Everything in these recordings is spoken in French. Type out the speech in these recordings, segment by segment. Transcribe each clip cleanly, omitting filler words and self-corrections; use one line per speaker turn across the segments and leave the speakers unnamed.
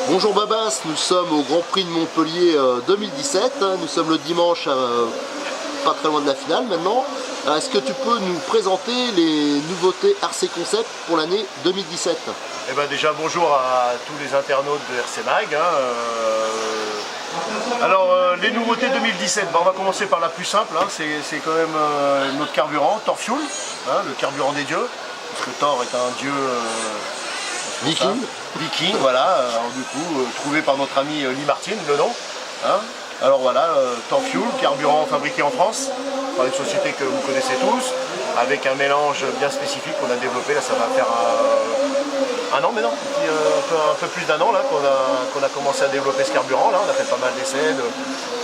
Bonjour Babas, nous sommes au Grand Prix de Montpellier 2017, nous sommes le dimanche, pas très loin de la finale maintenant. Est-ce que tu peux nous présenter les nouveautés RC Concept pour l'année 2017?
Eh ben déjà bonjour à tous les internautes de RC Mag. Alors les nouveautés 2017, on va commencer par la plus simple, c'est quand même notre carburant, Thor Fuel, le carburant des dieux, parce que Thor est un dieu viking, voilà, alors, du coup trouvé par notre ami Lee Martin, le nom. Alors voilà, Thor Fuel, carburant fabriqué en France par une société que vous connaissez tous, avec un mélange bien spécifique qu'on a développé. Là ça va faire un an, mais non, un peu plus d'un an là qu'on a commencé à développer ce carburant. Là on a fait pas mal d'essais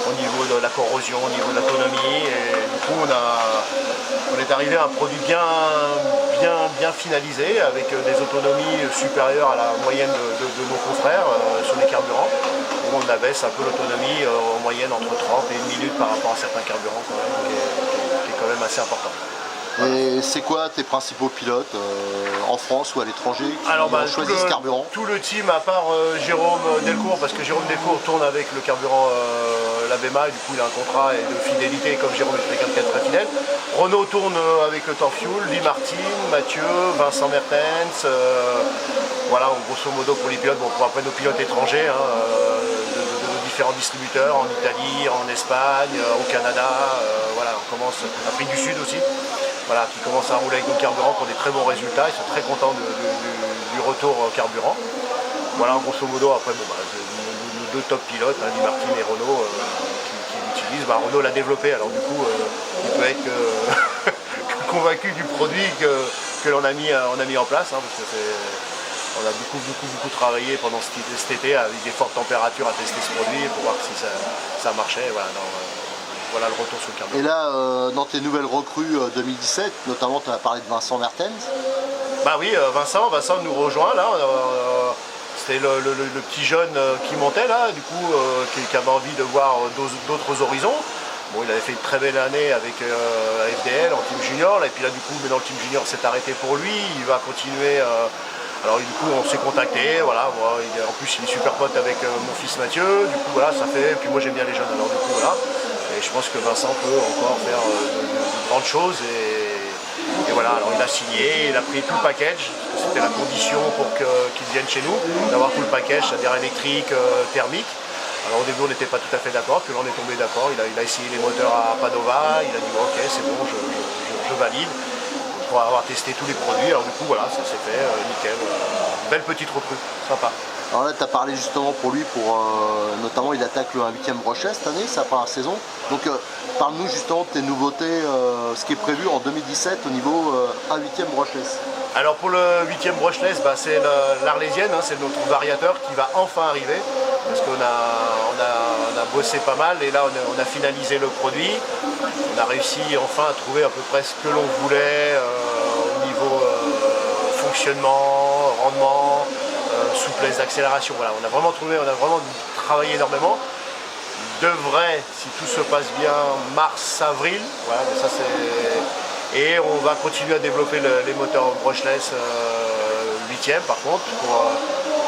au niveau de la corrosion, au niveau de l'autonomie, et du coup on est arrivé à un produit bien finalisé, avec des autonomies supérieures à la moyenne de nos confrères sur les carburants, où on abaisse un peu l'autonomie en moyenne entre 30 et 1 minute par rapport à certains carburants quand même, qui est quand même assez important.
Et c'est quoi tes principaux pilotes en France ou à l'étranger qui ont choisi ce carburant?
Tout le team, à part Jérôme Delcourt, parce que Jérôme Delcourt tourne avec le carburant l'ABEMA, et du coup il a un contrat de fidélité, comme Jérôme est quelqu'un de très fidèle. Renaud tourne avec le Thor Fuel, Lee Martin, Mathieu, Vincent Mertens, voilà, grosso modo pour les pilotes. Bon, pour après nos pilotes étrangers, de nos différents distributeurs, en Italie, en Espagne, au Canada, voilà, on commence, Afrique du Sud aussi. Voilà, qui commencent à rouler avec nos carburants pour des très bons résultats. Ils sont très contents du retour carburant. Voilà, grosso modo, après, nos deux top pilotes, Lee Martin et Renaud, qui l'utilisent. Renaud l'a développé, alors du coup, il peut être que convaincu du produit que l'on a mis en place, parce que on a beaucoup travaillé pendant cet été avec des fortes températures à tester ce produit pour voir si ça marchait. Voilà le retour sur le carburant.
Et là, dans tes nouvelles recrues 2017, notamment tu as parlé de Vincent Mertens.
Bah oui, Vincent nous rejoint là. C'était le petit jeune qui montait là, du coup, qui avait envie de voir d'autres horizons. Bon, il avait fait une très belle année avec FDL en team junior, là, et puis là du coup, maintenant le team junior s'est arrêté pour lui. Il va continuer. Alors du coup on s'est contacté, voilà, en plus il est super pote avec mon fils Mathieu, du coup voilà, ça fait, puis moi j'aime bien les jeunes, alors du coup voilà, et je pense que Vincent peut encore faire de grandes choses, et voilà, alors il a signé, il a pris tout le package, c'était la condition pour qu'il vienne chez nous, d'avoir tout le package, c'est-à-dire électrique, thermique. Alors au début on n'était pas tout à fait d'accord, puis là on est tombé d'accord, il a essayé les moteurs à Padova, il a dit bon, ok c'est bon, je valide. Pour avoir testé tous les produits, alors du coup voilà, ça s'est fait, nickel, belle petite recrue, sympa.
Alors là tu as parlé justement pour lui, notamment il attaque le 1/8e brushless cette année, sa première saison. Donc parle-nous justement de tes nouveautés, ce qui est prévu en 2017 au niveau 1/8e brushless.
Alors pour le 8e brushless, c'est l'Arlésienne, c'est notre variateur qui va enfin arriver, parce qu'on a bossé pas mal, et là on a finalisé le produit. On a réussi enfin à trouver à peu près ce que l'on voulait au niveau fonctionnement, rendement, souplesse d'accélération. Voilà, on a vraiment travaillé énormément. Devrait, si tout se passe bien, mars-avril. Voilà, ça c'est. Et on va continuer à développer les moteurs brushless 8e par contre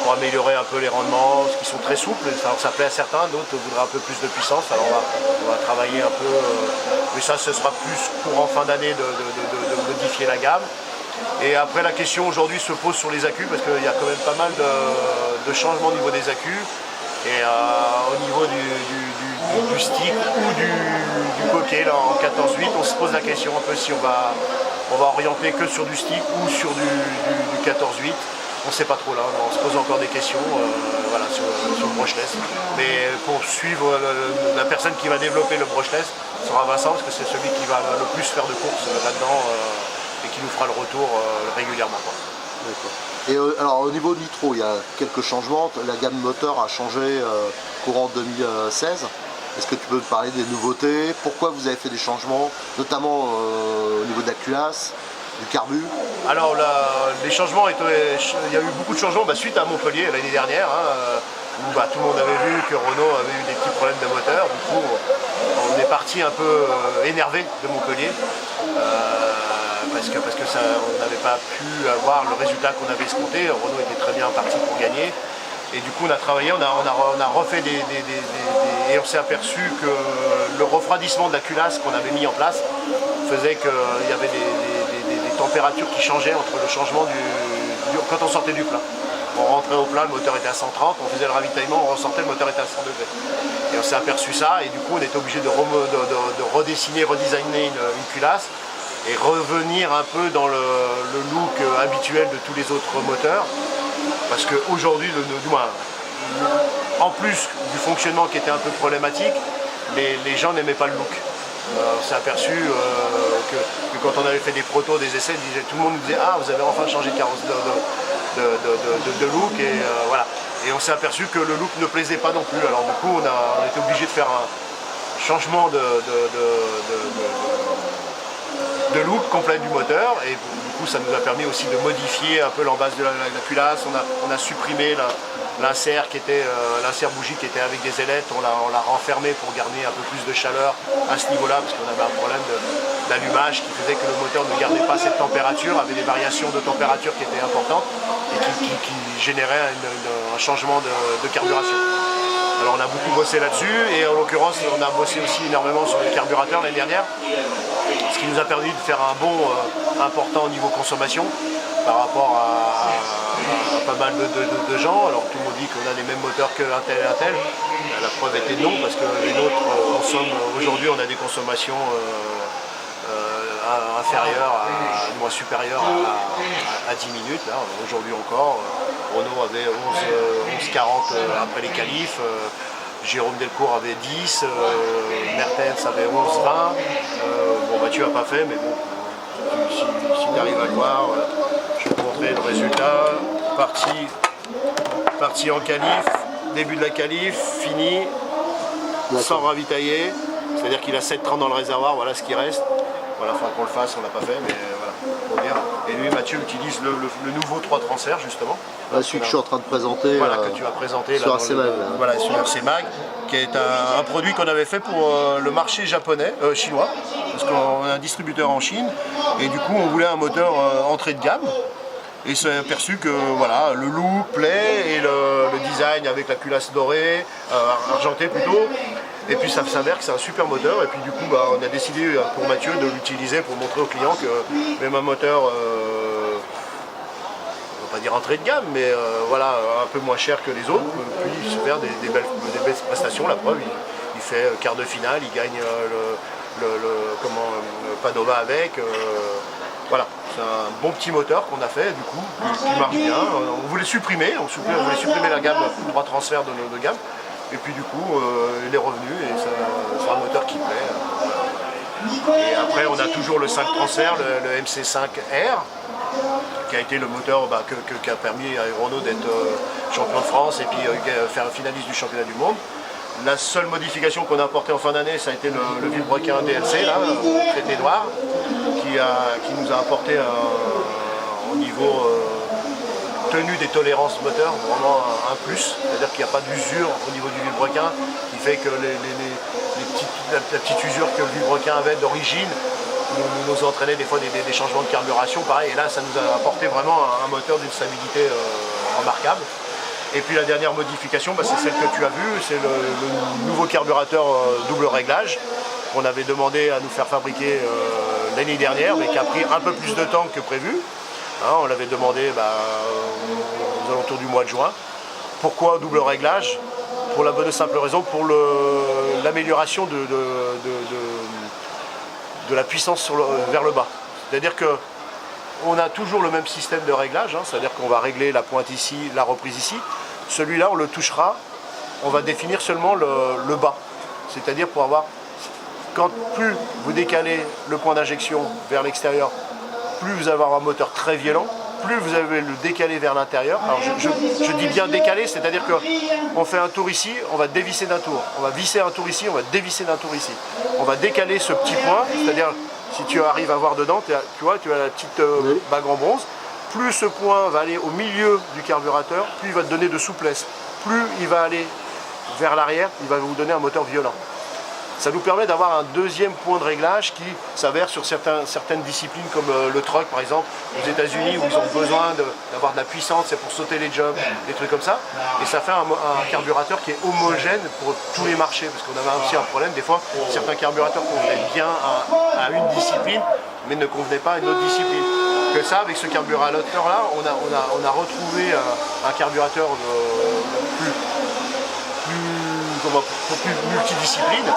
pour améliorer un peu les rendements, qui sont très souples. Ça plaît à certains, d'autres voudraient un peu plus de puissance. Alors on va travailler un peu, mais ça ce sera plus courant fin d'année de modifier la gamme. Et après la question aujourd'hui se pose sur les accus, parce qu'il y a quand même pas mal de changements au niveau des accus. Et au niveau du stick ou du coquet là, en 14-8, on se pose la question un peu si on va orienter que sur du stick ou sur du 14-8. On ne sait pas trop là, on se pose encore des questions voilà, sur le brushless. Mais pour suivre la personne qui va développer le brushless sera Vincent, parce que c'est celui qui va le plus faire de courses là-dedans et qui nous fera le retour régulièrement.
D'accord. Et alors au niveau de nitro, il y a quelques changements. La gamme moteur a changé courant 2016. Est-ce que tu peux me parler des nouveautés? Pourquoi vous avez fait des changements, notamment au niveau de la culasse, du carbu?
Alors les changements, il y a eu beaucoup de changements suite à Montpellier l'année dernière, où tout le monde avait vu que Renault avait eu des petits problèmes de moteur. Du coup, on est parti un peu énervé de Montpellier. Parce que on n'avait pas pu avoir le résultat qu'on avait escompté. Renault était très bien parti pour gagner. Et du coup on a travaillé, on a refait et on s'est aperçu que le refroidissement de la culasse qu'on avait mis en place faisait qu'il y avait des températures qui changeaient entre le changement quand on sortait du plat. On rentrait au plat, le moteur était à 130, on faisait le ravitaillement, on ressortait, le moteur était à 100 degrés. Et on s'est aperçu ça, et du coup on était obligé de redessiner, redesigner une culasse et revenir un peu dans le look habituel de tous les autres moteurs. Parce qu'aujourd'hui, en plus du fonctionnement qui était un peu problématique, les gens n'aimaient pas le look. On s'est aperçu que quand on avait fait des protos, des essais, tout le monde nous disait « Ah, vous avez enfin changé de look » et voilà. Et on s'est aperçu que le look ne plaisait pas non plus. Alors du coup, on était obligé de faire un changement de look complet du moteur. Et du coup, ça nous a permis aussi de modifier un peu l'embase de la culasse. On a supprimé l'insert l'insert bougie qui était avec des ailettes, on l'a renfermé pour garder un peu plus de chaleur à ce niveau-là, parce qu'on avait un problème d'allumage qui faisait que le moteur ne gardait pas cette température, avait des variations de température qui étaient importantes et qui généraient un changement de carburation. Alors on a beaucoup bossé là-dessus, et en l'occurrence on a bossé aussi énormément sur les carburateurs l'année dernière, ce qui nous a permis de faire un bond important au niveau consommation par rapport à pas mal de gens. Alors tout le monde dit qu'on a les mêmes moteurs qu'un tel et un tel. La preuve était non, parce que les nôtres consomment, aujourd'hui on a des consommations inférieures, moins supérieures à 10 minutes. Aujourd'hui encore, Renault avait 11,40 après les qualifs, Jérôme Delcourt avait 10, Mertens avait 11,20. Mathieu n'a pas fait, mais bon, si tu arrives à le voir, je vais te montrer le résultat. Parti en qualif, début de la qualif, fini, sans ravitailler, c'est-à-dire qu'il a 7,30 dans le réservoir, voilà ce qui reste. Voilà, enfin qu'on le fasse, on l'a pas fait, mais voilà, pour dire. Et lui, Mathieu, utilise le nouveau 3 transferts, justement.
Là, celui que je suis en train de présenter,
voilà, que tu as présenté
sur RC-Mag.
Voilà, sur RC-Mag, qui est un produit qu'on avait fait pour le marché japonais, chinois, parce qu'on est un distributeur en Chine, et du coup on voulait un moteur entrée de gamme. Et s'est aperçu que voilà, le look plaît, et le design avec la culasse dorée, argentée plutôt. Et puis ça s'avère que c'est un super moteur, et puis du coup on a décidé pour Mathieu de l'utiliser pour montrer aux clients que même un moteur, on va pas dire entrée de gamme, mais voilà, un peu moins cher que les autres, puis se faire des belles prestations. La preuve, il fait quart de finale, il gagne le Padova avec. Voilà, c'est un bon petit moteur qu'on a fait, du coup, qui marche bien. On voulait supprimer, la gamme 3 transferts de gamme. Et puis du coup, il est revenu, et c'est un moteur qui plaît. Et après, on a toujours le 5 transfert, le MC5R, qui a été le moteur qui a permis à Renault d'être champion de France et puis faire finaliste du championnat du monde. La seule modification qu'on a apportée en fin d'année, ça a été le vilebrequin DLC, là, traité noir, qui nous a apporté au niveau tenue des tolérances moteur, vraiment un plus. C'est-à-dire qu'il n'y a pas d'usure au niveau du vilebrequin, qui fait que la petite usure que le vilebrequin avait d'origine nous entraînait des fois des changements de carburation. Pareil, et là, ça nous a apporté vraiment un moteur d'une stabilité remarquable. Et puis la dernière modification, c'est celle que tu as vue, c'est le nouveau carburateur double réglage qu'on avait demandé à nous faire fabriquer l'année dernière, mais qui a pris un peu plus de temps que prévu. On l'avait demandé aux alentours du mois de juin. Pourquoi double réglage? Pour la bonne et simple raison, pour l'amélioration de la puissance vers le bas. C'est-à-dire que on a toujours le même système de réglage, c'est-à-dire qu'on va régler la pointe ici, la reprise ici. Celui-là, on le touchera, on va définir seulement le bas. C'est-à-dire pour avoir, plus vous décalez le point d'injection vers l'extérieur, plus vous allez avoir un moteur très violent, plus vous allez le décaler vers l'intérieur. Alors je dis bien décaler, c'est-à-dire qu'on fait un tour ici, on va dévisser d'un tour. On va visser un tour ici, on va dévisser d'un tour ici. On va décaler ce petit point, c'est-à-dire si tu arrives à voir dedans, tu vois, tu as la petite bague en bronze. Plus ce point va aller au milieu du carburateur, plus il va te donner de souplesse. Plus il va aller vers l'arrière, il va vous donner un moteur violent. Ça nous permet d'avoir un deuxième point de réglage qui s'avère sur certaines disciplines comme le truck par exemple, aux États-Unis où ils ont besoin d'avoir de la puissance, c'est pour sauter les jumps, des trucs comme ça. Et ça fait un carburateur qui est homogène pour tous les marchés, parce qu'on avait aussi un problème, des fois, certains carburateurs convenaient bien à une discipline, mais ne convenaient pas à une autre discipline. Que ça, avec ce carburateur-là, on a retrouvé un carburateur plus multidiscipline,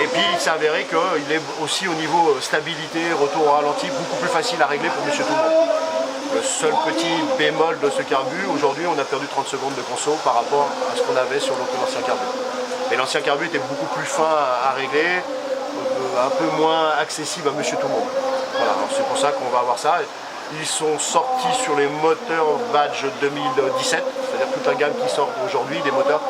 et puis il s'est avéré qu'il est aussi au niveau stabilité, retour au ralenti, beaucoup plus facile à régler pour monsieur tout le monde. Le seul petit bémol de ce carbu, aujourd'hui on a perdu 30 secondes de conso par rapport à ce qu'on avait sur l'ancien carbu. Mais l'ancien carbu était beaucoup plus fin à régler, un peu moins accessible à monsieur tout le monde. Voilà, c'est pour ça qu'on va avoir ça. Ils sont sortis sur les moteurs badge 2017, c'est-à-dire toute la gamme qui sort aujourd'hui, des moteurs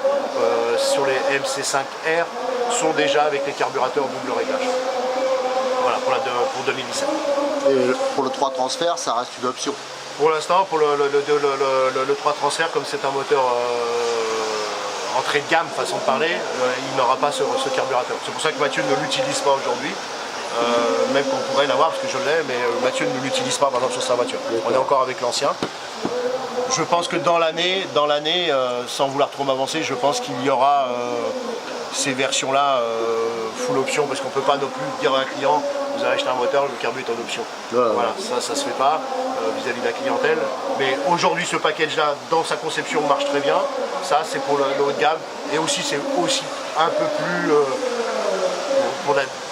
sur les MC5R sont déjà avec les carburateurs double réglage. Voilà, pour 2017.
Et pour le 3 transfert, ça reste une option.
Pour l'instant, pour le 3 transfert, comme c'est un moteur entrée de gamme, façon de parler, il n'aura pas ce carburateur. C'est pour ça que Mathieu ne l'utilise pas aujourd'hui. Même qu'on pourrait l'avoir parce que je l'ai, mais Mathieu ne l'utilise pas par exemple sur sa voiture. On est encore avec l'ancien. Je pense que dans l'année, sans vouloir trop m'avancer, je pense qu'il y aura ces versions-là full option, parce qu'on ne peut pas non plus dire à un client vous avez acheté un moteur, le carbu est en option. Voilà, ça se fait pas vis-à-vis de la clientèle. Mais aujourd'hui, ce package-là, dans sa conception, marche très bien. Ça, c'est pour le haut de gamme. Et aussi, c'est aussi un peu plus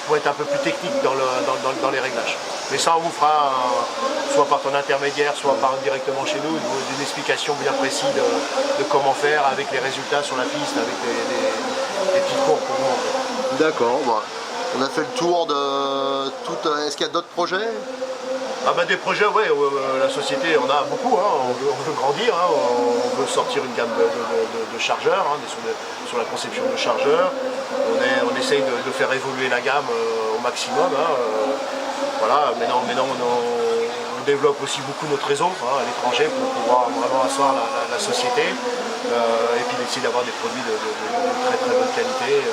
pour être un peu plus technique dans les réglages. Mais ça, on vous fera soit par ton intermédiaire, soit directement chez nous, une explication bien précise de comment faire avec les résultats sur la piste, avec des petites courbes pour vous.
D'accord, bah, on a fait le tour de tout. Est-ce qu'il y a d'autres projets?
Ah bah des projets, ouais, la société on a beaucoup, hein, on veut grandir, hein, on veut sortir une gamme de chargeurs, hein, sur la conception de chargeurs. On essaye de faire évoluer la gamme au maximum. Hein, voilà, maintenant on développe aussi beaucoup notre réseau à l'étranger pour pouvoir vraiment asseoir la société et puis essayer d'avoir des produits de très très bonne qualité.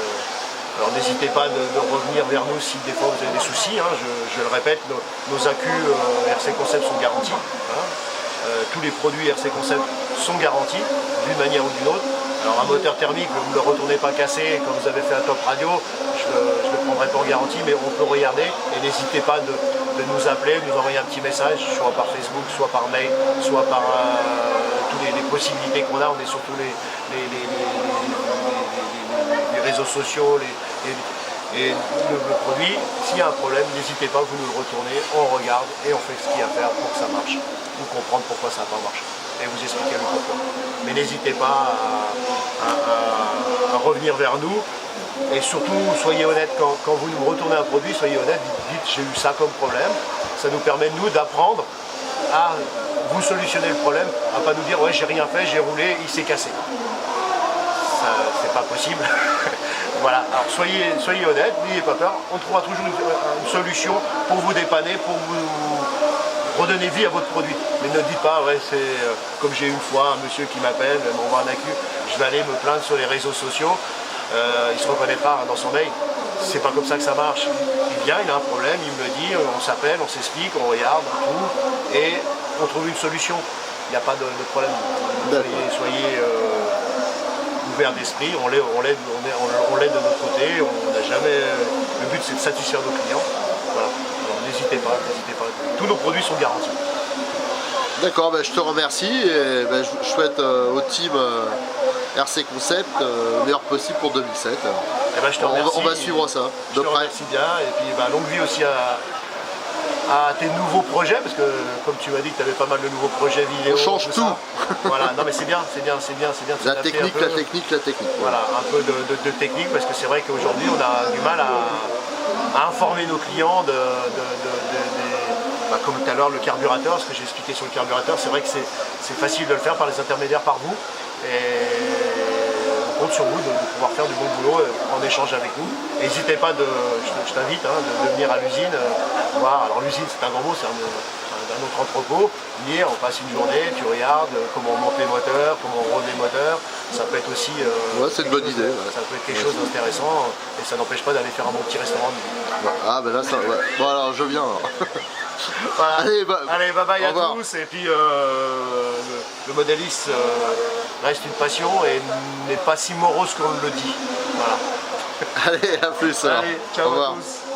Alors n'hésitez pas de revenir vers nous si des fois vous avez des soucis, hein, je le répète, nos accus RC Concept sont garantis. Hein, tous les produits RC Concept sont garantis d'une manière ou d'une autre. Alors un moteur thermique, vous ne le retournez pas cassé comme vous avez fait un top radio, je ne le prendrai pas en garantie, mais on peut regarder et n'hésitez pas de nous appeler, de nous envoyer un petit message, soit par Facebook, soit par mail, soit par toutes les possibilités qu'on a. On est sur tous les réseaux sociaux et le produit. S'il y a un problème, n'hésitez pas, vous nous le retournez, on regarde et on fait ce qu'il y a à faire pour que ça marche, ou comprendre pourquoi ça n'a pas marché et vous expliquer le pourquoi. Mais n'hésitez pas à revenir vers nous et surtout soyez honnête quand vous nous retournez un produit, soyez honnête, dites j'ai eu ça comme problème. Ça nous permet nous d'apprendre à vous solutionner le problème, à pas nous dire ouais j'ai rien fait, j'ai roulé, il s'est cassé. C'est pas possible. Voilà, alors soyez honnête, n'ayez pas peur, on trouvera toujours une solution pour vous dépanner, pour vous redonner vie à votre produit. Mais ne dites pas, ouais, c'est comme j'ai une fois un monsieur qui m'appelle, m'envoie un accu, je vais aller me plaindre sur les réseaux sociaux, il ne se reconnaît pas dans son mail. C'est pas comme ça que ça marche. Il vient, il a un problème, il me le dit, on s'appelle, on s'explique, on regarde, on trouve, et on trouve une solution. Il n'y a pas de problème. Soyez ouvert d'esprit, on l'aide de notre côté, on n'a jamais. Le but c'est de satisfaire nos clients. Voilà. Alors n'hésitez pas. Tous nos produits sont garantis.
D'accord, je te remercie et je souhaite au team RC Concept le meilleur possible pour 2007.
Et je te remercie,
on va suivre ça.
Je te remercie bien et puis longue vie aussi à tes nouveaux projets, parce que comme tu m'as dit que tu avais pas mal de nouveaux projets vidéo.
On change tout.
Voilà, non mais c'est bien.
La technique.
Voilà, un peu de technique, parce que c'est vrai qu'aujourd'hui on a du mal à informer nos clients comme tout à l'heure le carburateur, ce que j'ai expliqué sur le carburateur, c'est vrai que c'est facile de le faire par les intermédiaires, par vous. Et on compte sur vous de pouvoir faire du bon boulot en échange avec nous. N'hésitez pas, je t'invite de venir à l'usine, voir. Alors l'usine c'est un grand mot, c'est un autre entrepôt. Venir, on passe une journée, tu regardes comment on monte les moteurs, comment on rôde les moteurs. Ça peut être aussi
ouais, c'est une bonne idée. Ouais.
Ça peut être quelque chose d'intéressant et ça n'empêche pas d'aller faire un bon petit restaurant.
Ah ben là ça, ouais. Bon alors je viens. Alors.
Voilà.
Allez,
bye bye à tous. Et puis le modéliste reste une passion et n'est pas si morose qu'on le dit. Voilà.
Allez, à plus alors.
Allez, ciao
au revoir.
à tous.